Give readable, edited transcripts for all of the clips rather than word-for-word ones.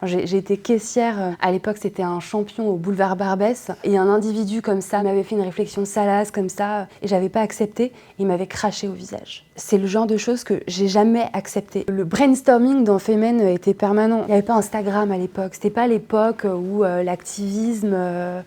J'ai été caissière, à l'époque c'était un champion au boulevard Barbès, et un individu comme ça m'avait fait une réflexion salace comme ça, et j'avais pas accepté, il m'avait craché au visage. C'est le genre de choses que j'ai jamais accepté. Le brainstorming dans Femen était permanent. Il n'y avait pas Instagram à l'époque, c'était pas l'époque où l'activisme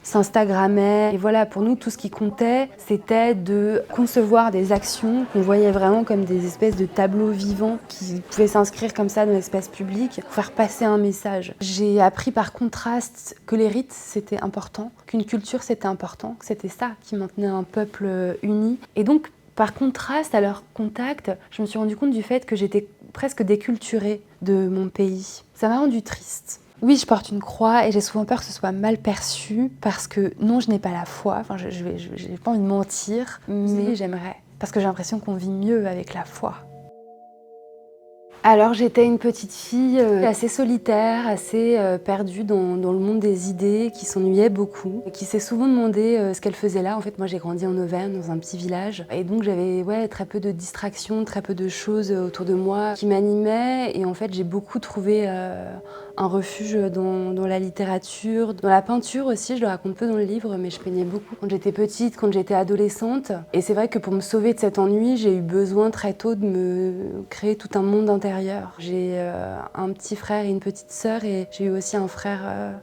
s'instagrammait. Et voilà, pour nous, tout ce qui comptait, c'était de concevoir des actions qu'on voyait vraiment comme des espèces de tableaux vivants qui pouvaient s'inscrire comme ça dans l'espace public pour faire passer un message. J'ai appris par contraste que les rites, c'était important, qu'une culture, c'était important, que c'était ça qui maintenait un peuple uni. Et donc, par contraste à leur contact, je me suis rendu compte du fait que j'étais presque déculturée de mon pays. Ça m'a rendue triste. Oui, je porte une croix et j'ai souvent peur que ce soit mal perçu parce que non, je n'ai pas la foi, enfin, j'ai pas envie de mentir, mais j'aimerais, parce que j'ai l'impression qu'on vit mieux avec la foi. Alors j'étais une petite fille assez solitaire, assez perdue dans le monde des idées, qui s'ennuyait beaucoup, et qui s'est souvent demandé ce qu'elle faisait là. En fait, moi j'ai grandi en Auvergne, dans un petit village, et donc j'avais très peu de distractions, très peu de choses autour de moi qui m'animaient, et en fait j'ai beaucoup trouvé un refuge dans la littérature, dans la peinture aussi, je le raconte peu dans le livre, mais je peignais beaucoup quand j'étais petite, quand j'étais adolescente. Et c'est vrai que pour me sauver de cet ennui, j'ai eu besoin très tôt de me créer tout un monde intérieur. J'ai un petit frère et une petite sœur, et j'ai eu aussi un frère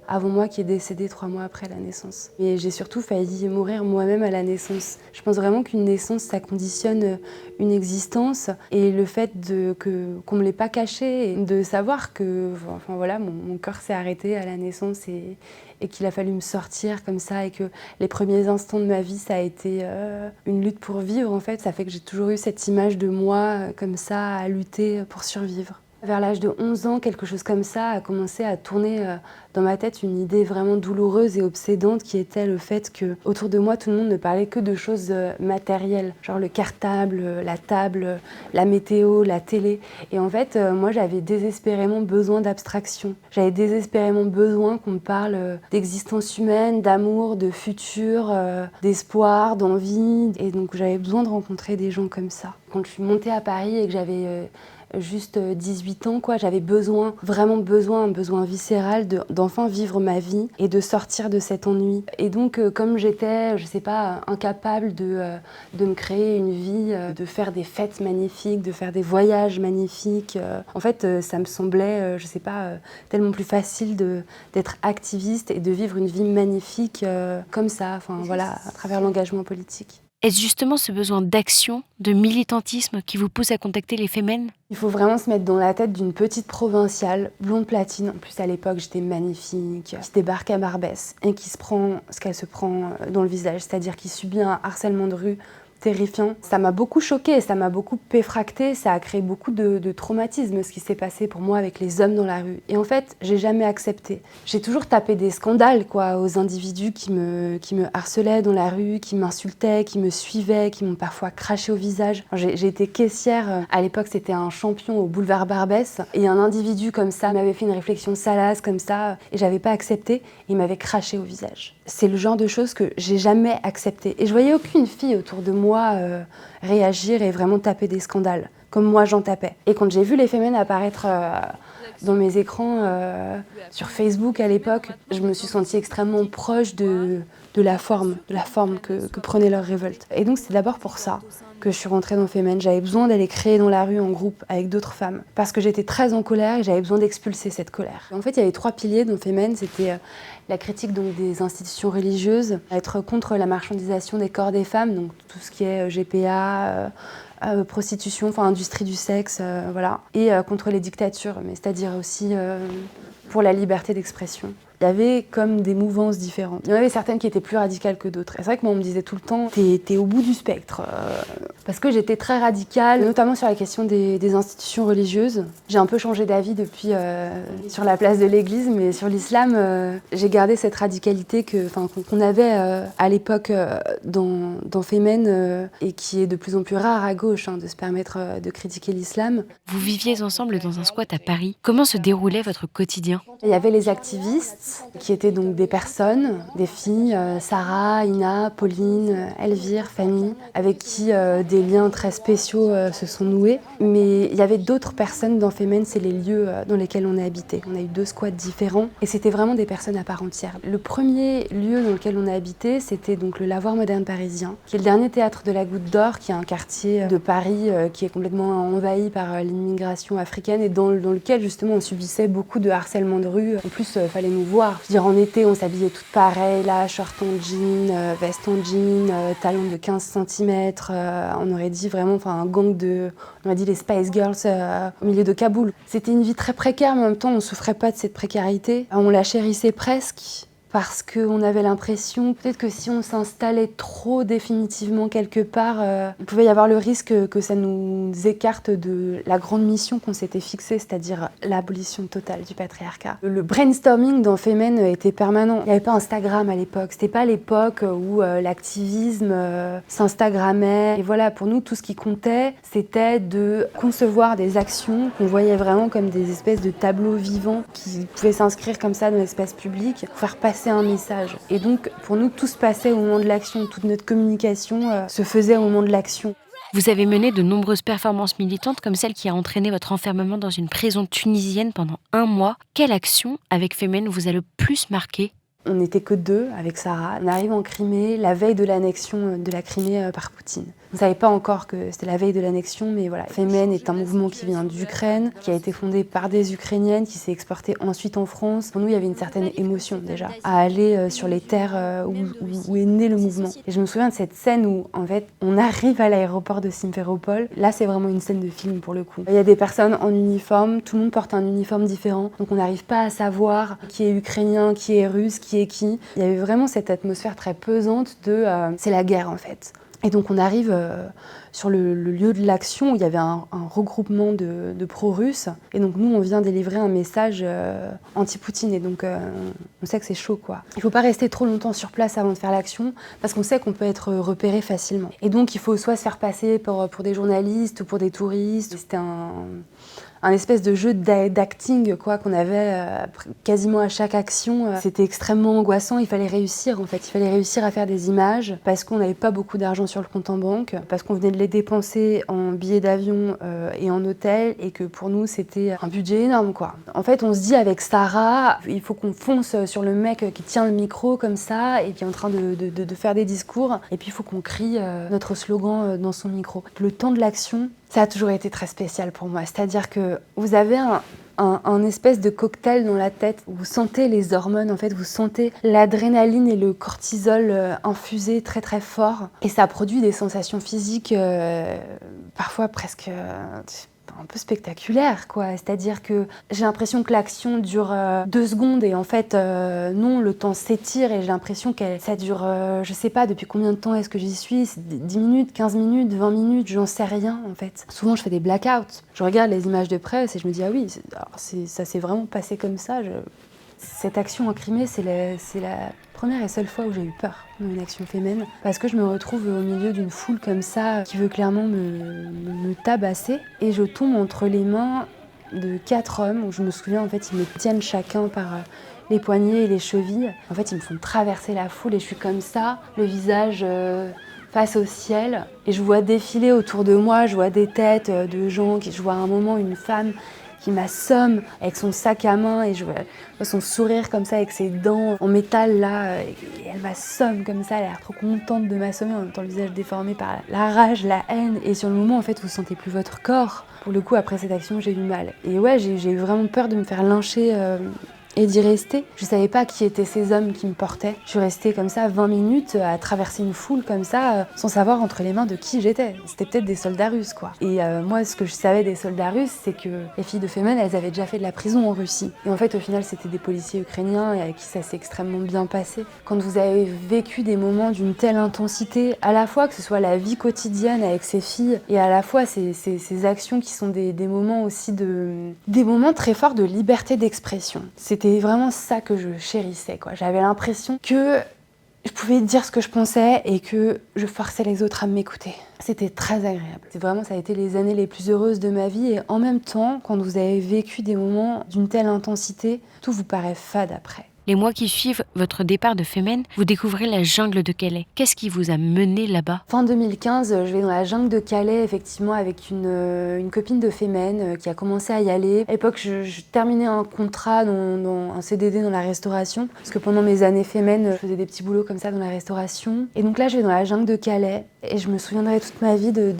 avant moi qui est décédé 3 mois après la naissance. Et j'ai surtout failli mourir moi-même à la naissance. Je pense vraiment qu'une naissance, ça conditionne une existence, et le fait qu'on me l'ait pas caché, et de savoir que, enfin voilà, mon corps s'est arrêté à la naissance et qu'il a fallu me sortir comme ça, et que les premiers instants de ma vie, ça a été une lutte pour vivre en fait. Ça fait que j'ai toujours eu cette image de moi comme ça, à lutter pour survivre. Vers l'âge de 11 ans, quelque chose comme ça a commencé à tourner dans ma tête, une idée vraiment douloureuse et obsédante qui était le fait que autour de moi, tout le monde ne parlait que de choses matérielles, genre le cartable, la table, la météo, la télé. Et en fait, moi, j'avais désespérément besoin d'abstraction. J'avais désespérément besoin qu'on me parle d'existence humaine, d'amour, de futur, d'espoir, d'envie. Et donc, j'avais besoin de rencontrer des gens comme ça. Quand je suis montée à Paris et que j'avais juste 18 ans, quoi. J'avais vraiment besoin, un besoin viscéral d'enfin vivre ma vie et de sortir de cet ennui. Et donc, comme j'étais, je sais pas, incapable de me créer une vie, de faire des fêtes magnifiques, de faire des voyages magnifiques, en fait, ça me semblait, je sais pas, tellement plus facile d'être activiste et de vivre une vie magnifique comme ça, enfin voilà, à travers l'engagement politique. Est-ce justement ce besoin d'action, de militantisme qui vous pousse à contacter les Femen ? Il faut vraiment se mettre dans la tête d'une petite provinciale, blonde platine. En plus, à l'époque, j'étais magnifique, qui débarque à Barbès et qui se prend ce qu'elle se prend dans le visage, c'est-à-dire qui subit un harcèlement de rue terrifiant. Ça m'a beaucoup choquée, ça m'a beaucoup effractée, ça a créé beaucoup de traumatismes, ce qui s'est passé pour moi avec les hommes dans la rue. Et en fait, j'ai jamais accepté. J'ai toujours tapé des scandales, quoi, aux individus qui me harcelaient dans la rue, qui m'insultaient, qui me suivaient, qui m'ont parfois craché au visage. J'ai été caissière, à l'époque c'était un champion au boulevard Barbès, et un individu comme ça m'avait fait une réflexion salace comme ça, et j'avais pas accepté, il m'avait craché au visage. C'est le genre de choses que j'ai jamais accepté. Et je voyais aucune fille autour de moi réagir et vraiment taper des scandales, comme moi j'en tapais. Et quand j'ai vu les Femen apparaître dans mes écrans sur Facebook à l'époque, je me suis sentie extrêmement proche de la forme que prenait leur révolte. Et donc c'est d'abord pour ça que je suis rentrée dans Femen. J'avais besoin d'aller créer dans la rue en groupe avec d'autres femmes, parce que j'étais très en colère et j'avais besoin d'expulser cette colère. En fait, il y avait 3 piliers dans Femen, c'était la critique donc des institutions religieuses, être contre la marchandisation des corps des femmes, donc tout ce qui est GPA, prostitution, enfin industrie du sexe, voilà, et contre les dictatures, mais c'est-à-dire aussi pour la liberté d'expression. Il y avait comme des mouvances différentes. Il y en avait certaines qui étaient plus radicales que d'autres. Et c'est vrai que moi, on me disait tout le temps, t'es au bout du spectre. Parce que j'étais très radicale, notamment sur la question des institutions religieuses. J'ai un peu changé d'avis depuis sur la place de l'église, mais sur l'islam, j'ai gardé cette radicalité qu'on avait à l'époque dans Femen, et qui est de plus en plus rare à gauche, de se permettre de critiquer l'islam. Vous viviez ensemble dans un squat à Paris. Comment se déroulait votre quotidien ? Il y avait les activistes, casts, qui étaient donc des personnes, des filles, Sarah, Ina, Pauline, Elvire, Fanny, avec qui des liens très spéciaux se sont noués. Mais il y avait d'autres personnes dans Femen, c'est les lieux dans lesquels on a habité. On a eu 2 squats différents et c'était vraiment des personnes à part entière. Le premier lieu dans lequel on a habité, c'était donc le Lavoir moderne parisien, qui est le dernier théâtre de la Goutte d'Or, qui est un quartier de Paris qui est complètement envahi par l'immigration africaine et dans lequel justement on subissait beaucoup de harcèlement de rue. En plus, fallait nous voir. Je veux dire, en été, on s'habillait toutes pareilles, là, short en jean, veste en jean, talons de 15 cm. On aurait dit vraiment un gang de... On a dit les Spice Girls au milieu de Kaboul. C'était une vie très précaire, mais en même temps, on ne souffrait pas de cette précarité. On la chérissait presque. Parce qu'on avait l'impression, peut-être que si on s'installait trop définitivement quelque part, il pouvait y avoir le risque que ça nous écarte de la grande mission qu'on s'était fixée, c'est-à-dire l'abolition totale du patriarcat. Le brainstorming dans Femen était permanent. Il n'y avait pas Instagram à l'époque. C'était pas l'époque où l'activisme s'instagrammait. Et voilà, pour nous, tout ce qui comptait, c'était de concevoir des actions qu'on voyait vraiment comme des espèces de tableaux vivants qui pouvaient s'inscrire comme ça dans l'espace public, pour faire passer un message. Et donc, pour nous, tout se passait au moment de l'action. Toute notre communication se faisait au moment de l'action. Vous avez mené de nombreuses performances militantes comme celle qui a entraîné votre enfermement dans une prison tunisienne pendant 1 mois. Quelle action avec Femen vous a le plus marqué ? On n'était que 2 avec Sarah. On arrive en Crimée, la veille de l'annexion de la Crimée par Poutine. On ne savait pas encore que c'était la veille de l'annexion, mais voilà. Femen est un mouvement qui vient d'Ukraine, qui a été fondé par des Ukrainiennes, qui s'est exporté ensuite en France. Pour nous, il y avait une certaine émotion déjà, à aller sur les terres où est né le mouvement. Et je me souviens de cette scène où, en fait, on arrive à l'aéroport de Simferopol. Là, c'est vraiment une scène de film pour le coup. Il y a des personnes en uniforme, tout le monde porte un uniforme différent, donc on n'arrive pas à savoir qui est ukrainien, qui est russe, qui est qui. Il y avait vraiment cette atmosphère très pesante de c'est la guerre en fait. Et donc on arrive sur le lieu de l'action où il y avait un regroupement de pro-russes. Et donc nous, on vient délivrer un message anti-Poutine. Et donc on sait que c'est chaud, quoi. Il ne faut pas rester trop longtemps sur place avant de faire l'action parce qu'on sait qu'on peut être repéré facilement. Et donc il faut soit se faire passer pour des journalistes ou pour des touristes. C'était un espèce de jeu d'acting quoi qu'on avait quasiment à chaque action. C'était extrêmement angoissant, il fallait réussir en fait. Il fallait réussir à faire des images parce qu'on n'avait pas beaucoup d'argent sur le compte en banque, parce qu'on venait de les dépenser en billets d'avion et en hôtel et que pour nous c'était un budget énorme quoi. En fait on se dit avec Sarah, il faut qu'on fonce sur le mec qui tient le micro comme ça et qui est en train de faire des discours et puis il faut qu'on crie notre slogan dans son micro. Le temps de l'action, ça a toujours été très spécial pour moi, c'est-à-dire que vous avez un espèce de cocktail dans la tête, vous sentez les hormones, en fait, vous sentez l'adrénaline et le cortisol infusés très très fort et ça produit des sensations physiques parfois presque un peu spectaculaire, quoi. C'est-à-dire que j'ai l'impression que l'action dure 2 secondes et en fait, non, le temps s'étire et j'ai l'impression que ça dure, je sais pas depuis combien de temps est-ce que j'y suis, 10 minutes, 15 minutes, 20 minutes, j'en sais rien en fait. Souvent, je fais des blackouts. Je regarde les images de presse et je me dis, ah oui, ça s'est vraiment passé comme ça. Cette action en Crimée, c'est la première et seule fois où j'ai eu peur dans une action féminine, parce que je me retrouve au milieu d'une foule comme ça qui veut clairement me tabasser et je tombe entre les mains de 4 hommes où je me souviens en fait ils me tiennent chacun par les poignets et les chevilles. En fait ils me font traverser la foule et je suis comme ça, le visage face au ciel et je vois défiler autour de moi, je vois des têtes de gens, je vois à un moment une femme qui m'assomme avec son sac à main et je vois son sourire comme ça avec ses dents en métal là et elle m'assomme comme ça, elle a l'air trop contente de m'assommer en même temps le visage déformé par la rage, la haine et sur le moment en fait vous sentez plus votre corps. Pour le coup après cette action j'ai eu mal et ouais j'ai eu vraiment peur de me faire lyncher et d'y rester. Je savais pas qui étaient ces hommes qui me portaient. Je suis restée comme ça 20 minutes à traverser une foule comme ça sans savoir entre les mains de qui j'étais. C'était peut-être des soldats russes quoi. Et moi ce que je savais des soldats russes c'est que les filles de Femen elles avaient déjà fait de la prison en Russie. Et en fait au final c'était des policiers ukrainiens et avec qui ça s'est extrêmement bien passé. Quand vous avez vécu des moments d'une telle intensité, à la fois que ce soit la vie quotidienne avec ces filles et à la fois ces actions qui sont des moments aussi des moments très forts de liberté d'expression. C'était vraiment ça que je chérissais, quoi. J'avais l'impression que je pouvais dire ce que je pensais et que je forçais les autres à m'écouter. C'était très agréable. Ça a été les années les plus heureuses de ma vie et en même temps, quand vous avez vécu des moments d'une telle intensité, tout vous paraît fade après. Les mois qui suivent votre départ de Femen, vous découvrez la jungle de Calais. Qu'est-ce qui vous a mené là-bas ? Fin 2015, je vais dans la jungle de Calais, effectivement, avec une copine de Femen qui a commencé à y aller. À l'époque, je terminais un contrat, dans un CDD dans la restauration, parce que pendant mes années Femen, je faisais des petits boulots comme ça dans la restauration. Et donc là, je vais dans la jungle de Calais, et je me souviendrai toute ma vie de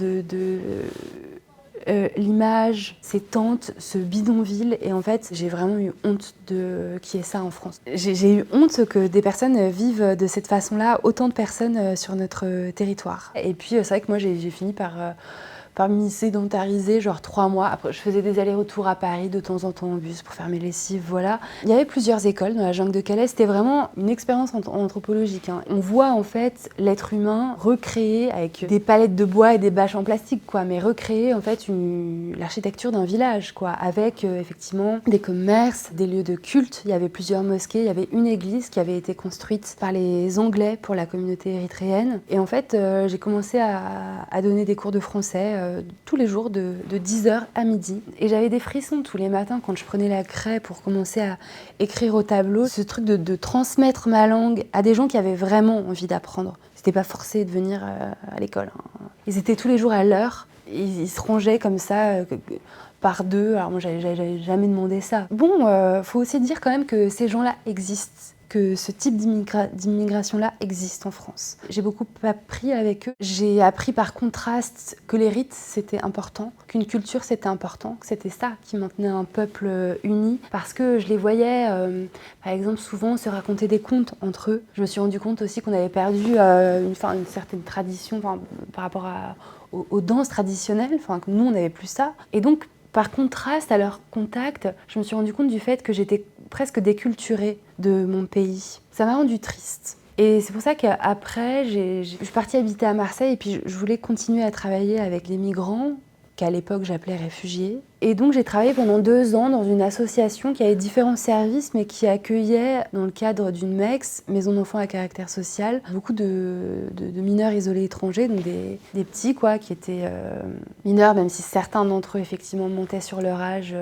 l'image, ces tentes, ce bidonville, et en fait j'ai vraiment eu honte qu'il y ait ça en France. J'ai eu honte que des personnes vivent de cette façon-là, autant de personnes sur notre territoire. Et puis c'est vrai que moi j'ai fini par m'y sédentariser, genre 3 mois. Après, je faisais des allers-retours à Paris de temps en temps en bus pour faire mes lessives, voilà. Il y avait plusieurs écoles dans la jungle de Calais. C'était vraiment une expérience anthropologique. On voit en fait l'être humain recréé avec des palettes de bois et des bâches en plastique, quoi, mais recréer en fait l'architecture d'un village, quoi, avec effectivement des commerces, des lieux de culte. Il y avait plusieurs mosquées, il y avait une église qui avait été construite par les Anglais pour la communauté érythréenne. Et en fait, j'ai commencé à donner des cours de français tous les jours de 10h à midi. Et j'avais des frissons tous les matins quand je prenais la craie pour commencer à écrire au tableau. Ce truc de transmettre ma langue à des gens qui avaient vraiment envie d'apprendre. C'était pas forcé de venir à l'école. Ils étaient tous les jours à l'heure. Ils se rangeaient comme ça par deux. Alors moi, j'avais jamais demandé ça. Bon, faut aussi dire quand même que ces gens-là existent, que ce type d'immigration-là existe en France. J'ai beaucoup appris avec eux. J'ai appris par contraste que les rites, c'était important, qu'une culture, c'était important, que c'était ça qui maintenait un peuple uni. Parce que je les voyais, par exemple, souvent se raconter des contes entre eux. Je me suis rendu compte aussi qu'on avait perdu une certaine tradition par rapport aux danses traditionnelles, que nous, on n'avait plus ça. Et donc, par contraste à leur contact, je me suis rendu compte du fait que j'étais presque déculturée de mon pays. Ça m'a rendue triste. Et c'est pour ça qu'après, je suis partie habiter à Marseille et puis je voulais continuer à travailler avec les migrants, qu'à l'époque j'appelais réfugiés. Et donc j'ai travaillé pendant 2 ans dans une association qui avait différents services mais qui accueillait, dans le cadre d'une MEX, maison d'enfants à caractère social, beaucoup de mineurs isolés étrangers, donc des petits quoi, qui étaient mineurs, même si certains d'entre eux effectivement montaient sur leur âge.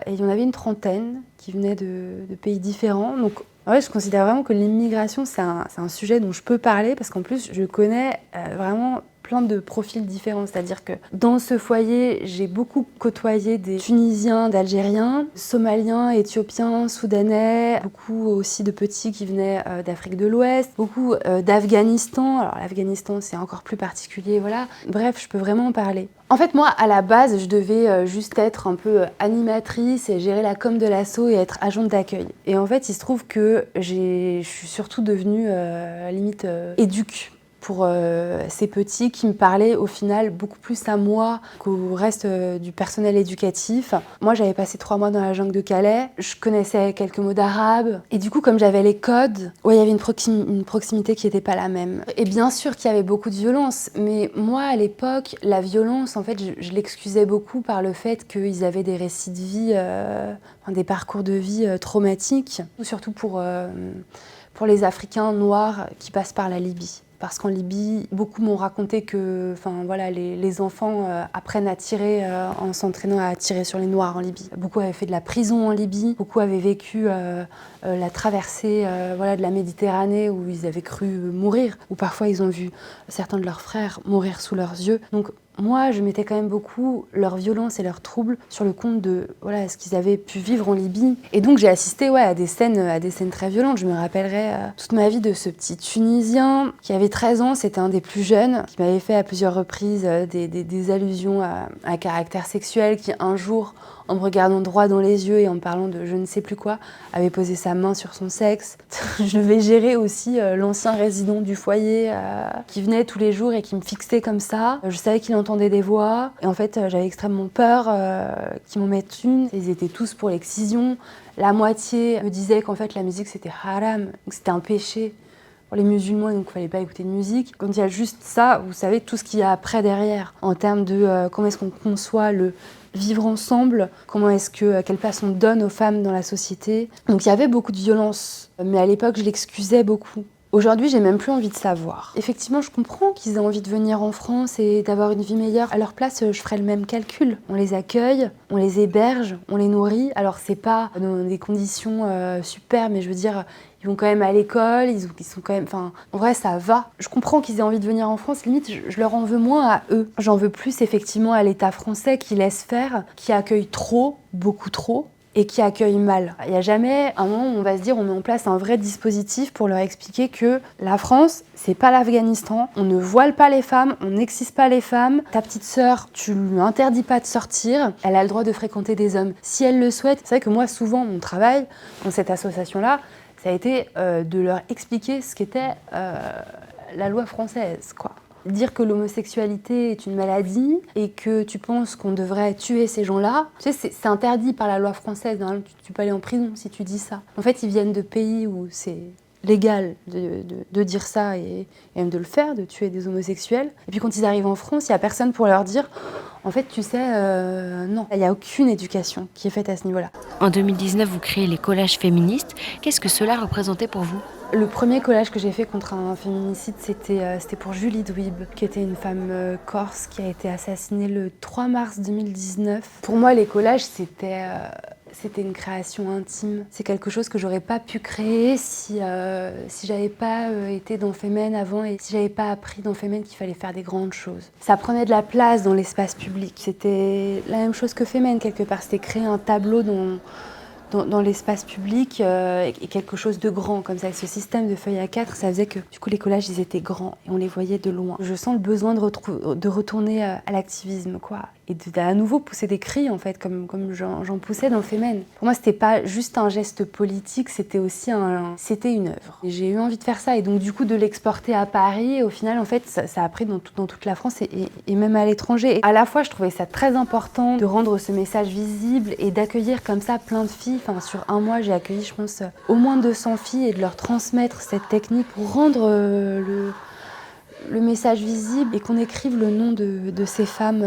Et il y en avait une trentaine qui venaient de pays différents. Donc ouais, je considère vraiment que l'immigration c'est un sujet dont je peux parler parce qu'en plus je connais vraiment plein de profils différents, c'est-à-dire que dans ce foyer, j'ai beaucoup côtoyé des Tunisiens, d'Algériens, Somaliens, Éthiopiens, Soudanais, beaucoup aussi de petits qui venaient d'Afrique de l'Ouest, beaucoup d'Afghanistan. Alors l'Afghanistan, c'est encore plus particulier, voilà. Bref, je peux vraiment en parler. En fait, moi, à la base, je devais juste être un peu animatrice et gérer la com de l'asso et être agente d'accueil. Et en fait, il se trouve que je suis surtout devenue limite éduque pour ces petits qui me parlaient au final beaucoup plus à moi qu'au reste du personnel éducatif. Moi, j'avais passé 3 mois dans la jungle de Calais, je connaissais quelques mots d'arabe, et du coup, comme j'avais les codes, ouais, il y avait une proximité qui n'était pas la même. Et bien sûr qu'il y avait beaucoup de violence, mais moi, à l'époque, la violence, en fait, je l'excusais beaucoup par le fait qu'ils avaient des récits de vie, des parcours de vie traumatiques, surtout pour les Africains noirs qui passent par la Libye. Parce qu'en Libye, beaucoup m'ont raconté que les enfants apprennent à tirer en s'entraînant à tirer sur les Noirs en Libye. Beaucoup avaient fait de la prison en Libye, beaucoup avaient vécu la traversée de la Méditerranée où ils avaient cru mourir, ou parfois ils ont vu certains de leurs frères mourir sous leurs yeux. Donc moi, je mettais quand même beaucoup leur violence et leurs troubles sur le compte de ce qu'ils avaient pu vivre en Libye. Et donc j'ai assisté à des scènes très violentes. Je me rappellerai toute ma vie de ce petit Tunisien qui avait 13 ans, c'était un des plus jeunes, qui m'avait fait à plusieurs reprises des allusions à caractère sexuel, qui un jour, en me regardant droit dans les yeux et en me parlant de je ne sais plus quoi, avait posé sa main sur son sexe. Je devais gérer aussi l'ancien résident du foyer qui venait tous les jours et qui me fixait comme ça. Je savais qu'il entendait des voix et en fait j'avais extrêmement peur qu'ils m'en mettent une. Ils étaient tous pour l'excision. La moitié me disait qu'en fait la musique c'était haram, que c'était un péché pour les musulmans, donc il ne fallait pas écouter de musique. Quand il y a juste ça, vous savez tout ce qu'il y a après derrière, en termes de comment est-ce qu'on conçoit le vivre ensemble, quelle place on donne aux femmes dans la société. Donc il y avait beaucoup de violence, mais à l'époque je l'excusais beaucoup. Aujourd'hui, j'ai même plus envie de savoir. Effectivement, je comprends qu'ils aient envie de venir en France et d'avoir une vie meilleure. À leur place, je ferais le même calcul. On les accueille, on les héberge, on les nourrit. Alors, c'est pas dans des conditions super, mais je veux dire, ils vont quand même à l'école, ils sont quand même... Enfin, en vrai, ça va. Je comprends qu'ils aient envie de venir en France. Limite, je leur en veux moins à eux. J'en veux plus, effectivement, à l'État français qui laisse faire, qui accueille trop, beaucoup trop, et qui accueillent mal. Il n'y a jamais un moment où on va se dire on met en place un vrai dispositif pour leur expliquer que la France, c'est pas l'Afghanistan, on ne voile pas les femmes, on n'excise pas les femmes. Ta petite sœur, tu lui interdis pas de sortir, elle a le droit de fréquenter des hommes si elle le souhaite. C'est vrai que moi, souvent, mon travail dans cette association-là, ça a été de leur expliquer ce qu'était la loi française, quoi. Dire que l'homosexualité est une maladie et que tu penses qu'on devrait tuer ces gens-là, tu sais, c'est interdit par la loi française. Hein. Tu peux aller en prison si tu dis ça. En fait, ils viennent de pays où c'est légal de dire ça et même de le faire, de tuer des homosexuels. Et puis quand ils arrivent en France, il n'y a personne pour leur dire en fait, tu sais, non. Il n'y a aucune éducation qui est faite à ce niveau-là. En 2019, vous créez les collages féministes. Qu'est-ce que cela représentait pour vous ? Le premier collage que j'ai fait contre un féminicide, c'était pour Julie Dwib, qui était une femme corse qui a été assassinée le 3 mars 2019. Pour moi, les collages, c'était une création intime. C'est quelque chose que j'aurais pas pu créer si j'avais pas été dans Femen avant et si j'avais pas appris dans Femen qu'il fallait faire des grandes choses. Ça prenait de la place dans l'espace public. C'était la même chose que Femen, quelque part. C'était créer un tableau dans l'espace public et quelque chose de grand comme ça. Avec ce système de feuilles A4, ça faisait que du coup les collages ils étaient grands et on les voyait de loin. Je sens le besoin de retourner à l'activisme, quoi, et à nouveau pousser des cris en fait comme j'en poussais dans Femen. Pour moi c'était pas juste un geste politique, c'était aussi c'était une œuvre. Et j'ai eu envie de faire ça et donc du coup de l'exporter à Paris. Et au final en fait ça a pris dans toute la France et même à l'étranger. Et à la fois je trouvais ça très important de rendre ce message visible et d'accueillir comme ça plein de filles. Enfin, sur un mois, j'ai accueilli, je pense, au moins 200 filles et de leur transmettre cette technique pour rendre le message visible et qu'on écrive le nom de ces femmes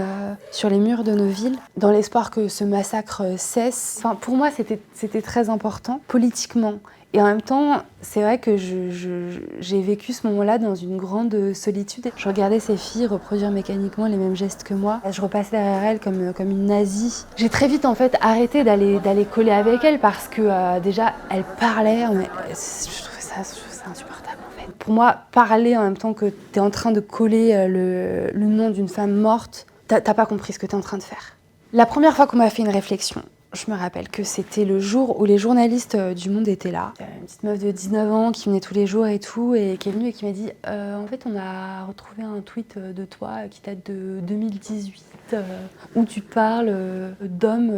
sur les murs de nos villes, dans l'espoir que ce massacre cesse. Enfin, pour moi, c'était très important, politiquement. Et en même temps, c'est vrai que j'ai vécu ce moment-là dans une grande solitude. Je regardais ces filles reproduire mécaniquement les mêmes gestes que moi. Je repassais derrière elles comme une nazie. J'ai très vite en fait arrêté d'aller coller avec elles parce que déjà elles parlaient, mais je trouvais ça insupportable en fait. Pour moi, parler en même temps que t'es en train de coller le nom d'une femme morte, t'as pas compris ce que t'es en train de faire. La première fois qu'on m'a fait une réflexion, je me rappelle que c'était le jour où les journalistes du Monde étaient là. Une petite meuf de 19 ans qui venait tous les jours et tout, et qui est venue et qui m'a dit en fait, on a retrouvé un tweet de toi qui date de 2018 où tu parles d'hommes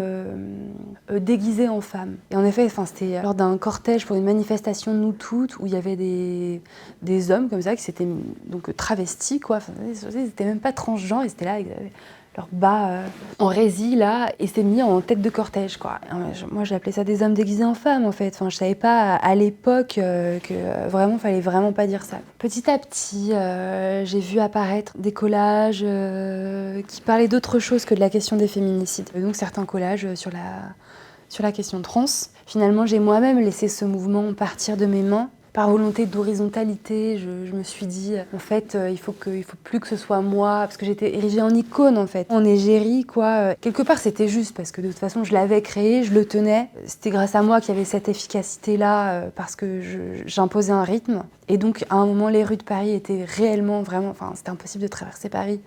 déguisés en femmes. Et en effet, c'était lors d'un cortège pour une manifestation de Nous Toutes où il y avait des hommes comme ça qui s'étaient donc travestis, quoi. Enfin, ils n'étaient même pas transgenres, ils étaient là. Ils avaient leur bas en résille là et s'est mis en tête de cortège, quoi. Moi j'appelais ça des hommes déguisés en femmes en fait. Enfin, je savais pas à l'époque que vraiment fallait vraiment pas dire ça. Petit à petit, j'ai vu apparaître des collages qui parlaient d'autre chose que de la question des féminicides. Donc certains collages sur la question trans. Finalement, j'ai moi-même laissé ce mouvement partir de mes mains. Par volonté d'horizontalité, je me suis dit, en fait, il faut plus que ce soit moi, parce que j'étais érigée en icône, en fait, en égérie, quoi. Quelque part, c'était juste, parce que de toute façon, je l'avais créé, je le tenais. C'était grâce à moi qu'il y avait cette efficacité-là, parce que j'imposais un rythme. Et donc, à un moment, les rues de Paris étaient réellement, vraiment... Enfin, c'était impossible de traverser Paris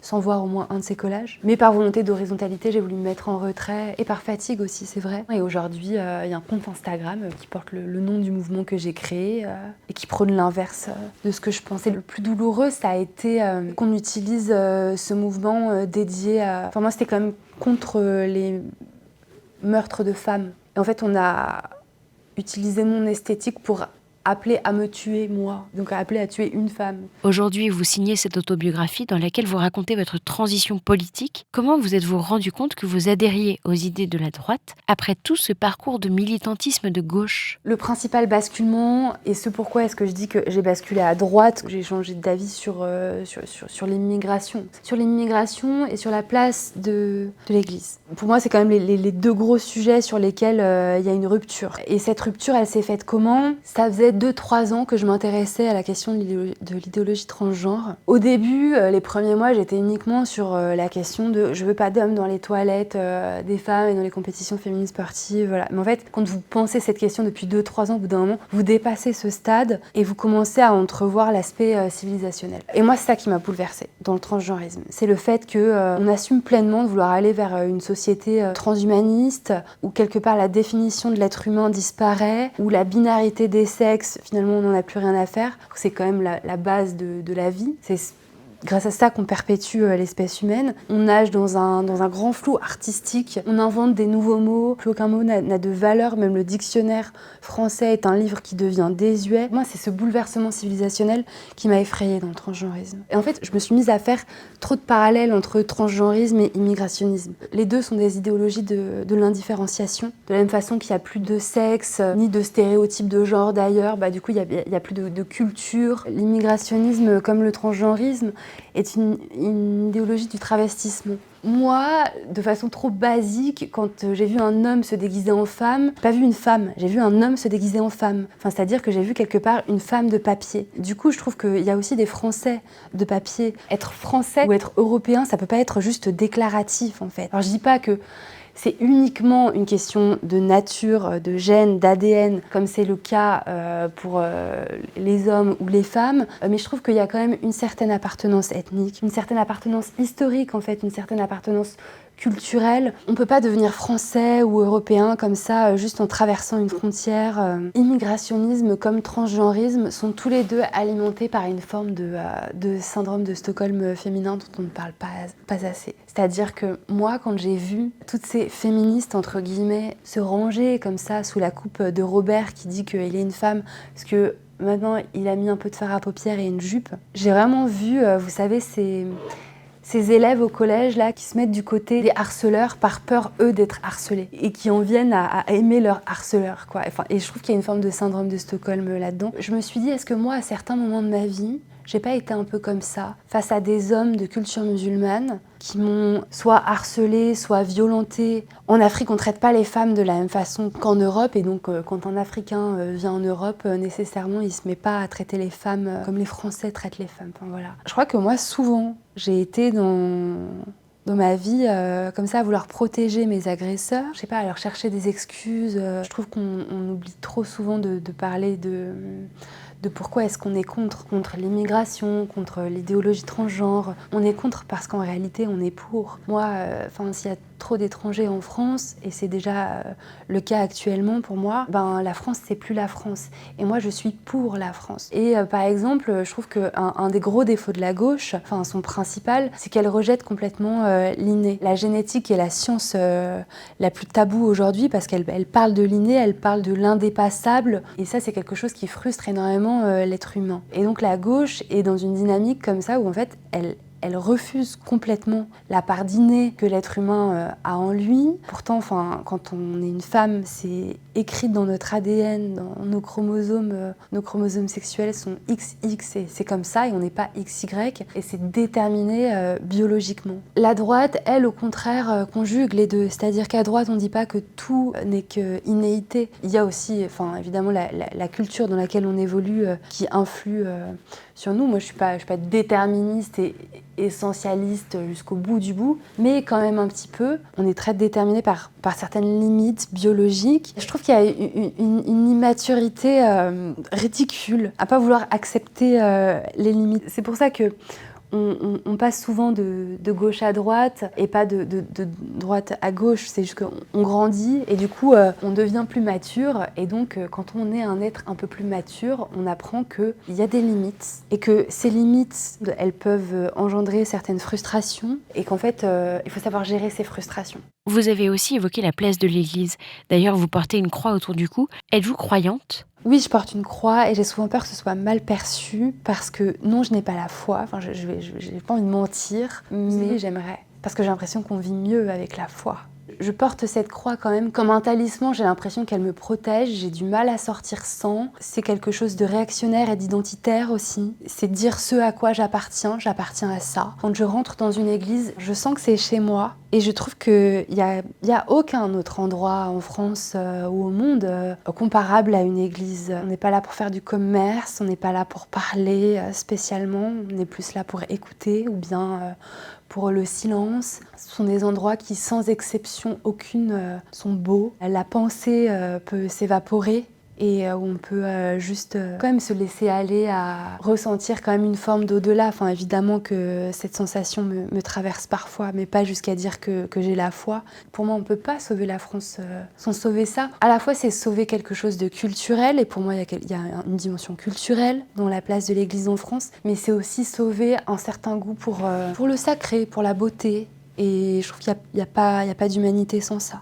sans voir au moins un de ces collages. Mais par volonté d'horizontalité, j'ai voulu me mettre en retrait, et par fatigue aussi, c'est vrai. Et aujourd'hui, il y a un compte Instagram qui porte le nom du mouvement que j'ai créé et qui prône l'inverse de ce que je pensais. Le plus douloureux, ça a été qu'on utilise ce mouvement dédié à... Enfin, moi, c'était quand même contre les meurtres de femmes. Et en fait, on a utilisé mon esthétique pour appelé à me tuer, moi, donc appelé à tuer une femme. Aujourd'hui, vous signez cette autobiographie dans laquelle vous racontez votre transition politique. Comment vous êtes-vous rendu compte que vous adhériez aux idées de la droite après tout ce parcours de militantisme de gauche ? Le principal basculement, et ce pourquoi est-ce que je dis que j'ai basculé à droite, j'ai changé d'avis sur l'immigration. Sur l'immigration et sur la place de l'Église. Pour moi, c'est quand même les deux gros sujets sur lesquels il y a une rupture. Et cette rupture, elle s'est faite comment ? Ça faisait peut-être 2-3 ans que je m'intéressais à la question de l'idéologie transgenre. Au début, les premiers mois, j'étais uniquement sur la question de je veux pas d'hommes dans les toilettes des femmes et dans les compétitions féminines sportives. Voilà. Mais en fait, quand vous pensez cette question depuis 2-3 ans, au bout d'un moment, vous dépassez ce stade et vous commencez à entrevoir l'aspect civilisationnel. Et moi, c'est ça qui m'a bouleversée dans le transgenrisme. C'est le fait qu'on assume pleinement de vouloir aller vers une société transhumaniste où quelque part la définition de l'être humain disparaît, où la binarité des sexes, finalement, on n'en a plus rien à faire. C'est quand même la base de la vie. C'est grâce à ça qu'on perpétue l'espèce humaine. On nage dans un grand flou artistique, on invente des nouveaux mots, plus aucun mot n'a de valeur, même le dictionnaire français est un livre qui devient désuet. Moi, c'est ce bouleversement civilisationnel qui m'a effrayée dans le transgenrisme. Et en fait, je me suis mise à faire trop de parallèles entre transgenrisme et immigrationnisme. Les deux sont des idéologies de l'indifférenciation. De la même façon qu'il n'y a plus de sexe, ni de stéréotypes de genre d'ailleurs, du coup, il n'y a plus de culture. L'immigrationnisme, comme le transgenrisme, est une idéologie du travestissement. Moi, de façon trop basique, quand j'ai vu un homme se déguiser en femme, j'ai pas vu une femme, j'ai vu un homme se déguiser en femme. Enfin, c'est-à-dire que j'ai vu quelque part une femme de papier. Du coup, je trouve qu'il y a aussi des Français de papier. Être français ou être européen, ça peut pas être juste déclaratif, en fait. Alors, je dis pas que c'est uniquement une question de nature, de gènes, d'ADN, comme c'est le cas pour les hommes ou les femmes, mais je trouve qu'il y a quand même une certaine appartenance ethnique, une certaine appartenance historique en fait, une certaine appartenance culturelle. On ne peut pas devenir français ou européen comme ça, juste en traversant une frontière. Immigrationnisme comme transgenrisme sont tous les deux alimentés par une forme de syndrome de Stockholm féminin dont on ne parle pas assez. C'est-à-dire que moi, quand j'ai vu toutes ces féministes, entre guillemets, se ranger comme ça sous la coupe de Robert qui dit qu'il est une femme, parce que maintenant il a mis un peu de fard à paupières et une jupe, j'ai vraiment vu, vous savez, ces élèves au collège là qui se mettent du côté des harceleurs par peur eux d'être harcelés et qui en viennent à aimer leurs harceleurs quoi. Enfin, et je trouve qu'il y a une forme de syndrome de Stockholm là-dedans. Je me suis dit, est-ce que moi à certains moments de ma vie j'ai pas été un peu comme ça face à des hommes de culture musulmane qui m'ont soit harcelée, soit violentée. En Afrique, on ne traite pas les femmes de la même façon qu'en Europe, et donc quand un Africain vient en Europe, nécessairement, il ne se met pas à traiter les femmes comme les Français traitent les femmes. Enfin, voilà. Je crois que moi, souvent, j'ai été dans ma vie, comme ça, à vouloir protéger mes agresseurs. Je sais pas, à leur chercher des excuses. Je trouve qu'on oublie trop souvent de parler de pourquoi est-ce qu'on est contre l'immigration, contre l'idéologie transgenre. On est contre parce qu'en réalité, on est pour. Moi, s'il y a trop d'étrangers en France, et c'est déjà le cas actuellement pour moi, la France, c'est plus la France. Et moi, je suis pour la France. Et par exemple, je trouve qu'un des gros défauts de la gauche, son principal, c'est qu'elle rejette complètement l'inné. La génétique est la science la plus taboue aujourd'hui parce qu'elle parle de l'inné, elle parle de l'indépassable. Et ça, c'est quelque chose qui frustre énormément l'être humain. Et donc la gauche est dans une dynamique comme ça où en fait, elle refuse complètement la part d'inné que l'être humain a en lui. Pourtant, quand on est une femme, c'est écrit dans notre ADN, dans nos chromosomes sexuels sont XX, et c'est comme ça, et on n'est pas XY, et c'est déterminé biologiquement. La droite, elle, au contraire, conjugue les deux. C'est-à-dire qu'à droite, on ne dit pas que tout n'est qu'innéité. Il y a aussi, évidemment, la culture dans laquelle on évolue qui influe sur nous. Moi, je suis pas déterministe et essentialiste jusqu'au bout du bout, mais quand même un petit peu. On est très déterminé par certaines limites biologiques. Je trouve qu'il y a une immaturité ridicule à pas vouloir accepter les limites. C'est pour ça que on passe souvent de gauche à droite et pas de droite à gauche, c'est juste qu'on grandit et du coup on devient plus mature, et donc quand on est un être un peu plus mature, on apprend qu'il y a des limites et que ces limites, elles peuvent engendrer certaines frustrations et qu'en fait il faut savoir gérer ces frustrations. Vous avez aussi évoqué la place de l'Église. D'ailleurs, vous portez une croix autour du cou. Êtes-vous croyante ? Oui, je porte une croix et j'ai souvent peur que ce soit mal perçu parce que non, je n'ai pas la foi. J'ai pas envie de mentir, mais j'aimerais. Parce que j'ai l'impression qu'on vit mieux avec la foi. Je porte cette croix quand même comme un talisman, j'ai l'impression qu'elle me protège, j'ai du mal à sortir sans. C'est quelque chose de réactionnaire et d'identitaire aussi. C'est dire ce à quoi j'appartiens à ça. Quand je rentre dans une église, je sens que c'est chez moi. Et je trouve qu'il n'y a aucun autre endroit en France ou au monde comparable à une église. On n'est pas là pour faire du commerce, on n'est pas là pour parler spécialement, on est plus là pour écouter ou bien pour le silence. Ce sont des endroits qui, sans exception aucune, sont beaux. La pensée peut s'évaporer et où on peut juste quand même se laisser aller à ressentir quand même une forme d'au-delà. Enfin, évidemment que cette sensation me traverse parfois, mais pas jusqu'à dire que j'ai la foi. Pour moi, on ne peut pas sauver la France sans sauver ça. À la fois, c'est sauver quelque chose de culturel, et pour moi, il y a une dimension culturelle dans la place de l'Église en France, mais c'est aussi sauver un certain goût pour le sacré, pour la beauté. Et je trouve qu'il n'y a pas d'humanité sans ça.